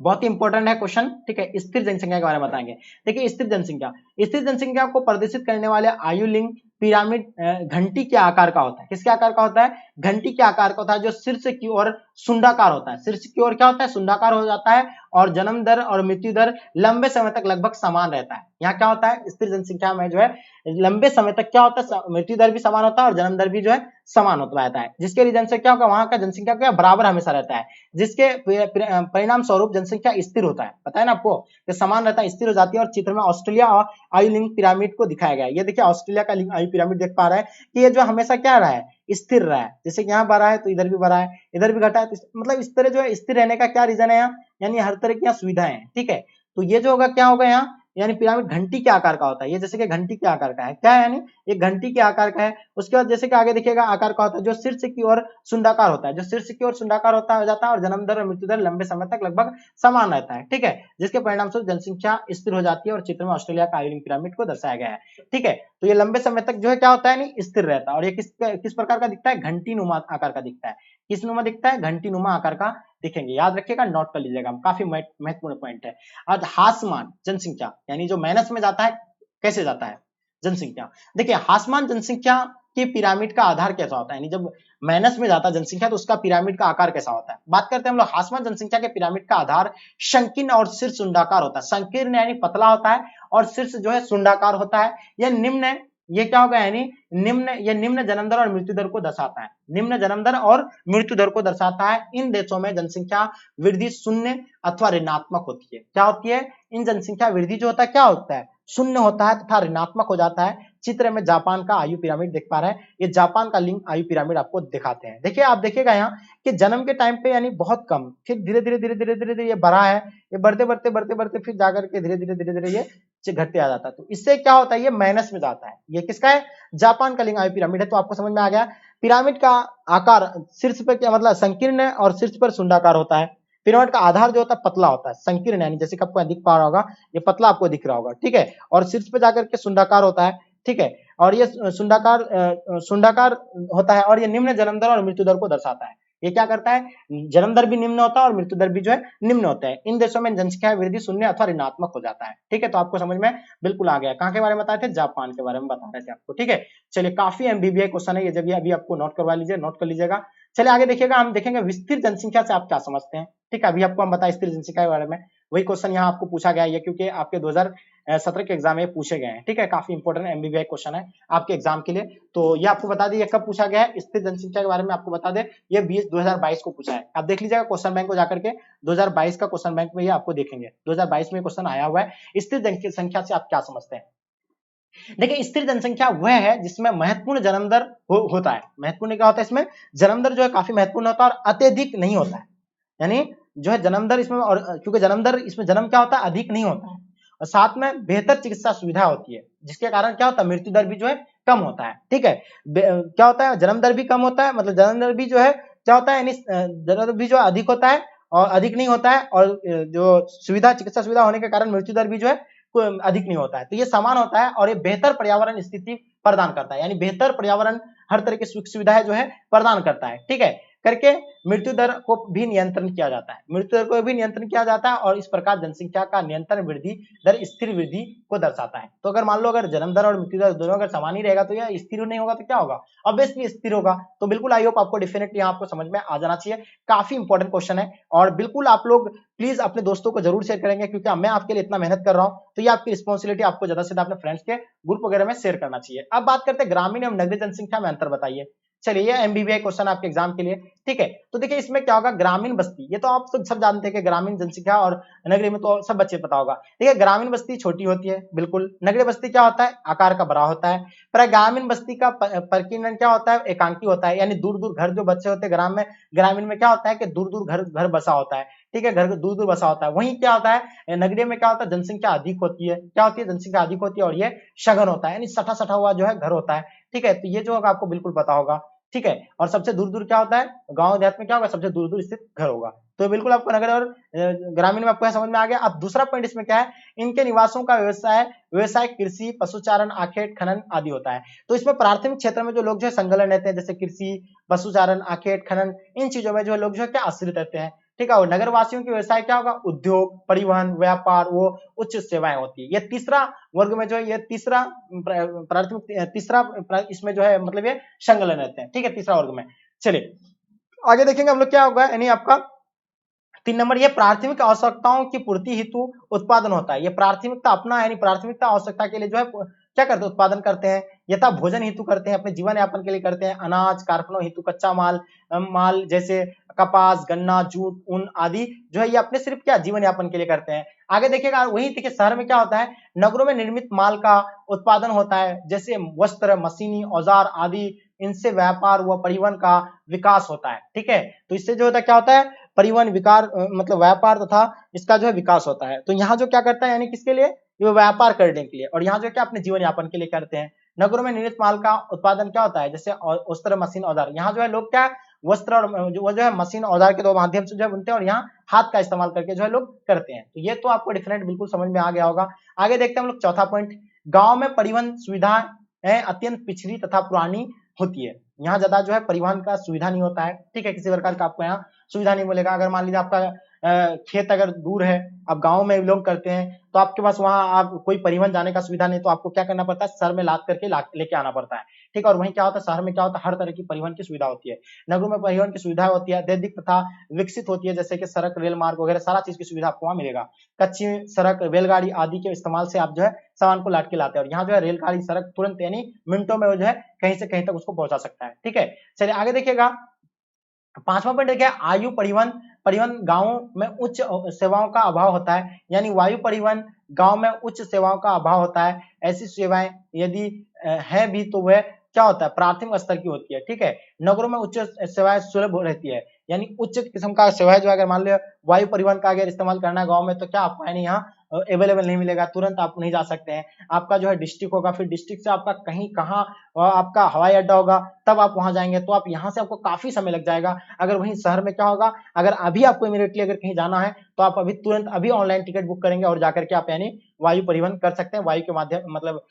बहुत ही इंपॉर्टेंट है क्वेश्चन। ठीक है, स्थिर जनसंख्या के बारे में बताएंगे। देखिए स्थिर जनसंख्या को प्रदर्शित करने वाले आयु लिंग पिरामिड घंटी के आकार का होता है। किसके आकार का होता है, घंटी के आकार का होता है, जो शीर्ष की ओर सुंडाकार होता है। शीर्ष की ओर क्या होता है, सुंडाकार हो जाता है और जन्म दर और मृत्यु दर लंबे समय तक लगभग समान रहता है। यहाँ क्या होता है, स्थिर जनसंख्या में जो है लंबे समय तक क्या होता है, मृत्यु दर भी समान होता है और जन्म दर भी जो है समान होता रहता है। जिसके रीजन से क्या होगा, वहां का जनसंख्या क्या बराबर हमेशा रहता है, जिसके परिणाम स्वरूप जनसंख्या स्थिर होता है। पता है ना आपको कि समान रहता है, स्थिर हो जाती है। और चित्र में ऑस्ट्रेलिया और आयु लिंग पिरामिड को दिखाया गया है। ये देखिए ऑस्ट्रेलिया का लिंग आयु पिरामिड देख पा रहा है कि ये जो हमेशा क्या रहा है, स्थिर रहा है। जैसे कि यहाँ बढ़ा है तो इधर भी बढ़ा है, इधर भी घटा है, तो मतलब इस तरह जो है स्थिर रहने का क्या रीजन है यहाँ, यानी हर तरह की यहाँ सुविधाएं हैं। ठीक है, तो ये जो होगा क्या होगा यहाँ, यानी पिरामिड घंटी के आकार का होता है। ये जैसे कि घंटी के आकार का है, क्या है यानी ये घंटी के आकार का है। उसके बाद जैसे कि आगे देखिएगा आकार का होता है जो शीर्ष की ओर सुंडाकार होता है, जो शीर्ष की ओर सुंडाकार होता हो जाता है और जन्म दर और मृत्यु दर लंबे समय तक लगभग समान रहता है। ठीक है, जिसके परिणाम स्वरूप जनसंख्या स्थिर हो जाती है और चित्र में ऑस्ट्रेलिया का आयु लिंग पिरामिड को दर्शाया गया है। ठीक है, तो ये लंबे समय तक जो है क्या होता है, नहीं स्थिर रहता है। और ये किस प्रकार का दिखता है, घंटी नुमा आकार का दिखता है। किस नुमा दिखता है, घंटी नुमा आकार का दिखेंगे। याद रखिएगा, नोट कर लीजिएगा, काफी महत्वपूर्ण पॉइंट है। आज हासमान जनसंख्या यानी जो माइनस में जाता है, कैसे जाता है जनसंख्या, देखिए हासमान जनसंख्या के पिरामिड का आधार कैसा होता है, यानी जब माइनस में जाता है जनसंख्या तो उसका पिरामिड का आकार कैसा होता है। बात करते हैं हम लोग हासमान जनसंख्या के पिरामिड का आधार संकीर्ण और शीर्ष सुंडाकार होता है। संकीर्ण यानी पतला होता है और शीर्ष जो है सुंडाकार होता है। यह निम्न, ये क्या होगा, यानी निम्न जन्म दर और मृत्यु दर को दर्शाता है। निम्न जन्म दर और मृत्यु दर को दर्शाता है। इन देशों में जनसंख्या वृद्धि शून्य अथवा ऋणात्मक होती है। क्या होती है, इन जनसंख्या वृद्धि जो होता है क्या होता है, शून्य होता है तथा ऋणात्मक हो जाता है। चित्र में जापान का आयु पिरामिड देख पा रहे हैं, ये जापान का लिंग आयु पिरामिड आपको दिखाते हैं। देखिए आप देखिएगा यहाँ कि जन्म के टाइम पे यानी बहुत कम, फिर धीरे धीरे धीरे धीरे धीरे धीरे ये बढ़ा है, ये बढ़ते बढ़ते बढ़ते बढ़ते फिर जाकर के धीरे धीरे धीरे धीरे ये घटते आ जाता है। तो इससे क्या होता है, ये माइनस में जाता है। ये किसका है, जापान का लिंग आयु पिरामिड है। तो आपको समझ में आ गया, पिरामिड का आकार शीर्ष पर क्या मतलब संकीर्ण और शीर्ष पर सुंडाकार होता है। पिरामिड का आधार जो होता है पतला होता है, संकीर्ण यानी जैसे कि आपको दिख पा रहा होगा, ये पतला आपको दिख रहा होगा। ठीक है, और शीर्ष पे जाकर के सुंडाकार होता है। ठीक है, और ये सुंडाकार होता है और ये निम्न जन्म दर और मृत्यु दर को दर्शाता है। ये क्या करता है, जन्म दर भी निम्न होता है और मृत्यु दर भी जो है निम्न होता है। इन देशों में जनसंख्या वृद्धि शून्य अथवा ऋणात्मक हो जाता है। ठीक है, तो आपको समझ में बिल्कुल आ गया। कहाँ के बारे में बताए थे, जापान के बारे में बता रहे थे आपको। ठीक है, चलिए काफी एमबीबीआई क्वेश्चन है ये, जब अभी आपको नोट करवा लीजिए, नोट कर लीजिएगा। चलिए आगे देखिएगा, हम देखेंगे विस्तीर्ण जनसंख्या से आप क्या समझते हैं। ठीक है, अभी आपको हम बताए स्थिर जनसंख्या के बारे में, वही क्वेश्चन यहाँ आपको पूछा गया है क्योंकि आपके 2017 के एग्जाम में पूछे गए हैं। ठीक है, काफी इंपॉर्टेंट एमबीबीआई क्वेश्चन है आपके एग्जाम के लिए। तो ये आपको बता दें कब पूछा गया है, स्थिर जनसंख्या के बारे में आपको बता दें, ये 2022 को पूछा है। आप देख लीजिएगा क्वेश्चन बैंक को जाकर के, 2022 का क्वेश्चन बैंक में ये आपको देखेंगे, 2022 में क्वेश्चन आया हुआ है। स्थिर जनसंख्या से आप क्या समझते हैं। देखिए स्थिर जनसंख्या वह है जिसमें महत्वपूर्ण जन्म दर होता है। महत्वपूर्ण क्या होता है, इसमें जन्म दर जो है काफी महत्वपूर्ण होता है और अत्यधिक नहीं होता है। यानी जो है जन्म दर इसमें, और क्योंकि जन्म दर इसमें जन्म क्या होता है, अधिक नहीं होता है, और साथ में बेहतर चिकित्सा सुविधा होती है, जिसके कारण क्या होता है, मृत्यु दर भी जो है कम होता है। ठीक है, क्या होता है, जन्म दर भी कम होता है, मतलब जन्म दर भी जो है क्या होता है, यानी जन्म दर भी जो अधिक होता है और अधिक नहीं होता है, और जो सुविधा चिकित्सा सुविधा होने के कारण मृत्यु दर भी जो है अधिक नहीं होता है। तो ये समान होता है और ये बेहतर पर्यावरण स्थिति प्रदान करता है, यानी बेहतर पर्यावरण हर तरह की सुख सुविधाएं जो है प्रदान करता है, ठीक है, करके मृत्यु दर को भी नियंत्रण किया जाता है, मृत्यु दर को भी नियंत्रण किया जाता है और इस प्रकार जनसंख्या का नियंत्रण वृद्धि दर स्थिर वृद्धि को दर्शाता है। तो अगर मान लो अगर जन्म दर और मृत्यु दर दोनों अगर समान ही रहेगा तो यह स्थिर नहीं होगा तो क्या होगा, ऑब्वियसली स्थिर होगा। तो बिल्कुल आई होप आपको डेफिनेटली यहाँ आपको समझ में आ जाना चाहिए, काफी इंपॉर्टेंट क्वेश्चन है और बिल्कुल आप लोग प्लीज अपने दोस्तों को जरूर शेयर करेंगे क्योंकि मैं आपके लिए इतना मेहनत कर रहा हूँ, तो ये आपकी रिस्पॉन्सिबिलिटी, आपको ज्यादा से ज्यादा अपने फ्रेंड्स के ग्रुप वगैरह में शेयर करना चाहिए। अब बात करते हैं ग्रामीण एवं नगरीय जनसंख्या में अंतर बताइए। चलिए ये एमबीबीआई क्वेश्चन आपके एग्जाम के लिए, ठीक है। तो देखिए इसमें क्या होगा, ग्रामीण बस्ती, ये तो आप सब जानते हैं कि ग्रामीण जनसंख्या और नगरीय में तो सब बच्चे पता होगा। देखिए ग्रामीण बस्ती छोटी होती है बिल्कुल, नगरीय बस्ती क्या होता है, आकार का बड़ा होता है। पर ग्रामीण बस्ती का प्रकीर्णन क्या होता है, एकांकी होता है, यानी दूर दूर घर जो बच्चे होते हैं ग्रामीण में क्या होता है कि दूर दूर घर बसा होता है, ठीक है, घर दूर दूर बसा होता है। वहीं क्या होता है नगरीय में क्या होता है, जनसंख्या अधिक होती है, क्या होती है, जनसंख्या अधिक होती है और ये सघन होता है, यानी सटा सटा हुआ जो है घर होता है, ठीक है। तो ये जो होगा आपको बिल्कुल पता होगा, ठीक है। और सबसे दूर दूर क्या होता है, गांव देहात में क्या होगा, सबसे दूर दूर स्थित घर होगा। तो बिल्कुल आपको नगर और ग्रामीण में आपको समझ में आ गया। अब दूसरा पॉइंट इसमें क्या है, इनके निवासों का व्यवसाय कृषि, पशुचारण, आखेट, खनन आदि होता है। तो इसमें प्राथमिक क्षेत्र में जो लोग जो है संलग्न रहते हैं, जैसे कृषि, पशुचारण, आखेट, खनन, इन चीजों में जो लोग जो है क्या आश्रित रहते हैं, ठीक है। और नगर वासियों की व्यवसाय क्या होगा, उद्योग, परिवहन, व्यापार, वो उच्च सेवाएं होती है। ये तीसरा वर्ग में जो है, ये तीसरा प्राथमिक तीसरा इसमें जो है मतलब ये संलग्न रहते हैं, ठीक है, तीसरा वर्ग में। चलिए आगे देखेंगे हम लोग क्या होगा, यानी आपका 3 नंबर, ये प्राथमिक आवश्यकताओं की पूर्ति हेतु उत्पादन होता है। ये प्राथमिकता अपना यानी प्राथमिकता आवश्यकता के लिए जो है क्या करते हैं, उत्पादन करते हैं, यथा भोजन हेतु करते हैं, अपने जीवन यापन के लिए करते हैं, अनाज, कारखानों हेतु कच्चा माल जैसे कपास, गन्ना, जूट, ऊन आदि जो है ये अपने सिर्फ क्या जीवन यापन के लिए करते हैं। आगे देखिएगा, वही देखिए शहर में क्या होता है, नगरों में निर्मित माल का उत्पादन होता है, जैसे वस्त्र, मशीनी औजार आदि, इनसे व्यापार व परिवहन का विकास होता है, ठीक है। तो इससे जो होता है क्या होता है, परिवहन विकार मतलब व्यापार तथा इसका जो है विकास होता है। तो यहाँ जो क्या करता है, यानी किसके लिए, ये व्यापार करने के लिए, और यहाँ जो क्या अपने जीवन यापन के लिए करते हैं। नगरों में निर्मित माल का उत्पादन क्या होता है, जैसे वस्त्र, मशीन, औजार, यहाँ जो है लोग क्या वस्त्र और वो जो है मशीन औजार के दो माध्यम से जो है बुनते हैं और यहाँ हाथ का इस्तेमाल करके जो है लोग करते हैं। तो ये तो आपको डिफरेंट बिल्कुल समझ में आ गया होगा। आगे देखते हैं हम लोग चौथा पॉइंट, गांव में परिवहन सुविधाएं अत्यंत पिछड़ी तथा पुरानी होती है। यहाँ ज्यादा जो है परिवहन का सुविधा नहीं होता है, ठीक है, किसी प्रकार का आपको यहाँ सुविधा नहीं मिलेगा। अगर मान लीजिए आपका खेत अगर दूर है, अब गांव में लोग करते हैं, तो आपके पास वहां आप कोई परिवहन जाने का सुविधा नहीं, तो आपको क्या करना पड़ता है, शहर में लाद करके लेके आना पड़ता है, ठीक है। और वहीं क्या होता है, शहर में क्या होता है, हर तरह की परिवहन की सुविधा होती है। नगरों में परिवहन की सुविधा होती है, अत्यधिक तथा विकसित होती है, जैसे कि सड़क, रेल मार्ग वगैरह सारा चीज की सुविधा आपको वहां मिलेगा। कच्ची सड़क, रेलगाड़ी आदि के इस्तेमाल से आप जो है सामान को लाद के लाते हैं, और यहाँ जो है रेलगाड़ी, सड़क तुरंत यानी मिनटों में जो है कहीं से कहीं तक उसको पहुंचा सकता है, ठीक है। चलिए आगे देखिएगा, पांचवा पॉइंट क्या है, आयु परिवहन परिवहन गांवों में उच्च सेवाओं का अभाव होता है, यानी वायु परिवहन गांव में उच्च सेवाओं का अभाव होता है। ऐसी सेवाएं यदि है भी तो वह क्या होता है, प्राथमिक स्तर की होती है, ठीक है। नगरों में उच्च सेवाएं सुलभ रहती है, यानी उच्च किस्म का सेवाएं जो अगर मान लो वायु परिवहन का अगर इस्तेमाल करना है गाँव में, तो क्या आपको यानी यहाँ अवेलेबल नहीं मिलेगा, तुरंत आप नहीं जा सकते हैं। आपका जो है डिस्ट्रिक्ट होगा, फिर डिस्ट्रिक्ट से आपका कहीं कहाँ आपका हवाई अड्डा होगा, तब आप वहां जाएंगे, तो आप यहाँ से आपको काफी समय लग जाएगा। अगर वहीं शहर में क्या होगा, अगर अभी आपको इमीडिएटली अगर कहीं जाना है, तो आप अभी तुरंत अभी ऑनलाइन टिकट बुक करेंगे और जाकर के आप यानी वायु परिवहन कर सकते हैं, वायु के माध्यम मतलब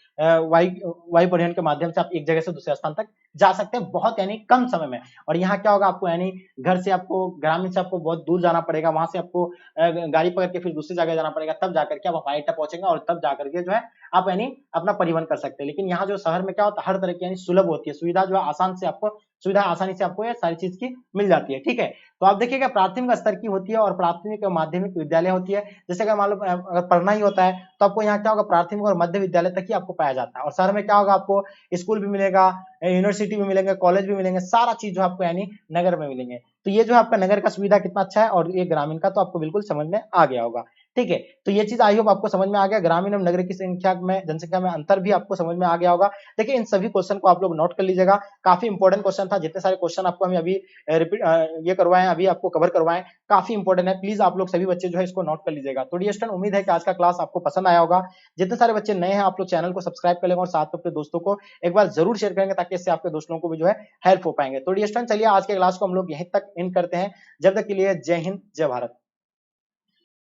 वायु परिवहन के माध्यम से आप एक जगह से दूसरे स्थान तक जा सकते हैं, बहुत यानी कम समय में। और यहाँ क्या होगा, आपको यानी घर से आपको ग्रामीण से आपको बहुत दूर जाना पड़ेगा, वहां से आपको गाड़ी पकड़ के फिर दूसरी जगह जाना पड़ेगा, तब जाकर के आप हवाई अड्डा पहुंचेंगे और तब जाकर के जो है आप यानी अपना परिवहन कर सकते हैं। लेकिन यहाँ जो शहर में क्या होता है, हर तरह की यानी सुलभ होती है सुविधा, जो आसान से आपको सुविधा आसानी से आपको ये सारी चीज की मिल जाती है, ठीक है। तो आप देखिएगा प्राथमिक स्तर की होती है और प्राथमिक और माध्यमिक विद्यालय होती है। जैसे अगर मान लो अगर पढ़ना ही होता है, तो आपको यहाँ क्या होगा, प्राथमिक और मध्य विद्यालय तक ही आपको पाया जाता है। और शहर में क्या होगा, आपको स्कूल भी मिलेगा, यूनिवर्सिटी भी मिलेंगे, कॉलेज भी मिलेंगे, सारा चीज जो आपको यानी नगर में मिलेंगे। तो ये जो आपका नगर का सुविधा कितना अच्छा है और ये ग्रामीण का तो आपको बिल्कुल समझ में आ गया होगा, ठीक है। तो ये चीज आई होप आपको समझ में आ गया, ग्रामीण एवं नगर की जनसंख्या में अंतर भी आपको समझ में आ गया होगा। देखिए इन सभी क्वेश्चन को आप लोग नोट कर लीजिएगा, काफी इंपॉर्टेंट क्वेश्चन था, जितने सारे क्वेश्चन आपको हम अभी रिपीट ये करवाएं, अभी आपको कवर करवाएं, काफी इंपॉर्टेंट है। प्लीज आप लोग सभी बच्चे जो है इसको नोट कर लीजिएगा। तो डियर स्टूडेंट, उम्मीद है कि आज का क्लास आपको पसंद आया होगा। जितने सारे बच्चे नए हैं, आप लोग चैनल को सब्सक्राइब कर लेंगे और साथ में अपने दोस्तों को एक बार जरूर शेयर करेंगे, ताकि इससे आपके दोस्तों को भी जो है हेल्प हो पाएंगे। तो डियर स्टूडेंट, चलिए आज के क्लास को हम लोग यहीं तक एंड करते हैं। जब तक के लिए जय हिंद, जय भारत।